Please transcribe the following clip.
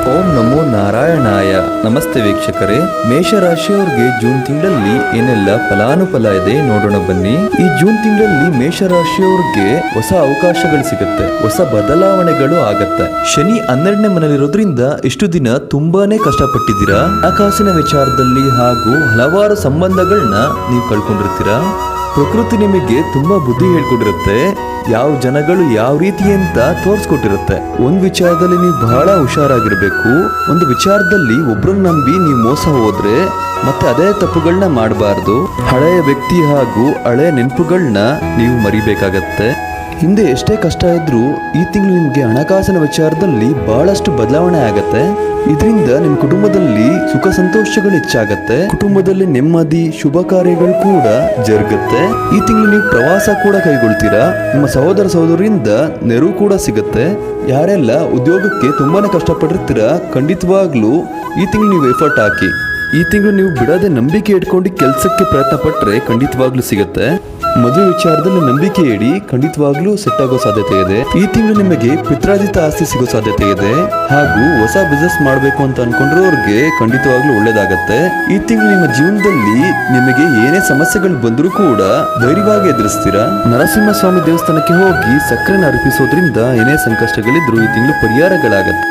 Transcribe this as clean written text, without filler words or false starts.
ಓಂ ನಮೋ ನಾರಾಯಣಾಯ. ನಮಸ್ತೆ ವೀಕ್ಷಕರೇ, ಮೇಷರಾಶಿಯವರಿಗೆ ಜೂನ್ ತಿಂಗಳಲ್ಲಿ ಏನೆಲ್ಲ ಫಲಾನುಫಲ ಇದೆ ನೋಡೋಣ ಬನ್ನಿ. ಈ ಜೂನ್ ತಿಂಗಳಲ್ಲಿ ಮೇಷರಾಶಿಯವರಿಗೆ ಹೊಸ ಅವಕಾಶಗಳು ಸಿಗುತ್ತೆ, ಹೊಸ ಬದಲಾವಣೆಗಳು ಆಗತ್ತೆ. ಶನಿ 12ನೇ ಮನೆಯಲ್ಲಿರೋದ್ರಿಂದ ಇಷ್ಟು ದಿನ ತುಂಬಾನೇ ಕಷ್ಟಪಟ್ಟಿದ್ದೀರಾ. ಹಣಕಾಸಿನ ವಿಚಾರದಲ್ಲಿ ಹಾಗೂ ಹಲವಾರು ಸಂಬಂಧಗಳನ್ನ ನೀವು ಕಳ್ಕೊಂಡಿರ್ತೀರಾ. ಪ್ರಕೃತಿ ನಿಮಗೆ ತುಂಬಾ ಬುದ್ಧಿ ಹೇಳ್ಕೊಟ್ಟಿರುತ್ತೆ. ಯಾವ ಜನಗಳು ಯಾವ ರೀತಿ ಅಂತ ತೋರಿಸ್ಕೊಟ್ಟಿರುತ್ತೆ. ಒಂದ್ ವಿಚಾರದಲ್ಲಿ ನೀವು ಬಹಳ ಹುಷಾರಾಗಿರ್ಬೇಕು. ಒಂದು ವಿಚಾರದಲ್ಲಿ ಒಬ್ರನ್ನ ನಂಬಿ ನೀವು ಮೋಸ ಹೋದ್ರೆ ಮತ್ತೆ ಅದೇ ತಪ್ಪುಗಳನ್ನ ಮಾಡಬಾರ್ದು. ಹಳೆಯ ವ್ಯಕ್ತಿ ಹಾಗೂ ಹಳೆಯ ನೆನಪುಗಳನ್ನ ನೀವು ಮರಿಬೇಕಾಗತ್ತೆ. ಹಿಂದೆ ಎಷ್ಟೇ ಕಷ್ಟ ಇದ್ರೂ ಈ ತಿಂಗಳು ನಿಮಗೆ ಹಣಕಾಸಿನ ವಿಚಾರದಲ್ಲಿ ಬಹಳಷ್ಟು ಬದಲಾವಣೆ ಆಗತ್ತೆ. ಇದರಿಂದ ನಿಮ್ಮ ಕುಟುಂಬದಲ್ಲಿ ಸುಖ ಸಂತೋಷಗಳು ಹೆಚ್ಚಾಗತ್ತೆ. ಕುಟುಂಬದಲ್ಲಿ ನೆಮ್ಮದಿ, ಶುಭ ಕಾರ್ಯಗಳು ಕೂಡ ಜರುಗುತ್ತೆ. ಈ ತಿಂಗಳು ನೀವು ಪ್ರವಾಸ ಕೂಡ ಕೈಗೊಳ್ತೀರಾ. ನಿಮ್ಮ ಸಹೋದರ ಸಹೋದರಿಯಿಂದ ನೆರವು ಕೂಡ ಸಿಗುತ್ತೆ. ಯಾರೆಲ್ಲ ಉದ್ಯೋಗಕ್ಕೆ ತುಂಬಾನೇ ಕಷ್ಟಪಟ್ಟಿರ್ತೀರಾ, ಖಂಡಿತವಾಗ್ಲೂ ಈ ತಿಂಗಳು ನೀವು ಎಫರ್ಟ್ ಹಾಕಿ. ಈ ತಿಂಗಳು ನೀವು ಬಿಡದೆ ನಂಬಿಕೆ ಇಟ್ಕೊಂಡು ಕೆಲಸಕ್ಕೆ ಪ್ರಯತ್ನ ಪಟ್ಟರೆ ಖಂಡಿತವಾಗ್ಲೂ ಸಿಗುತ್ತೆ. ಮದುವೆ ವಿಚಾರದಲ್ಲಿ ನಂಬಿಕೆ ಇಡಿ, ಖಂಡಿತವಾಗ್ಲೂ ಸೆಟ್ ಆಗೋ ಸಾಧ್ಯತೆ ಇದೆ. ಈ ತಿಂಗಳು ನಿಮಗೆ ಪಿತ್ರಾರ್ಜಿತ ಆಸ್ತಿ ಸಿಗೋ ಸಾಧ್ಯತೆ ಇದೆ. ಹಾಗೂ ಹೊಸ ಬಿಸ್ನೆಸ್ ಮಾಡಬೇಕು ಅಂತ ಅನ್ಕೊಂಡಿರೋರ್ಗೆ ಖಂಡಿತವಾಗ್ಲೂ ಒಳ್ಳೇದಾಗತ್ತೆ. ಈ ತಿಂಗಳು ನಿಮ್ಮ ಜೀವನದಲ್ಲಿ ನಿಮಗೆ ಏನೇ ಸಮಸ್ಯೆಗಳು ಬಂದರೂ ಕೂಡ ಧೈರ್ಯವಾಗಿ ಎದುರಿಸ್ತೀರಾ. ನರಸಿಂಹಸ್ವಾಮಿ ದೇವಸ್ಥಾನಕ್ಕೆ ಹೋಗಿ ಸಕ್ಕರೆನ ಅರ್ಪಿಸೋದ್ರಿಂದ ಏನೇ ಸಂಕಷ್ಟಗಳಿದ್ರು ಈ ತಿಂಗಳು ಪರಿಹಾರಗಳಾಗತ್ತೆ.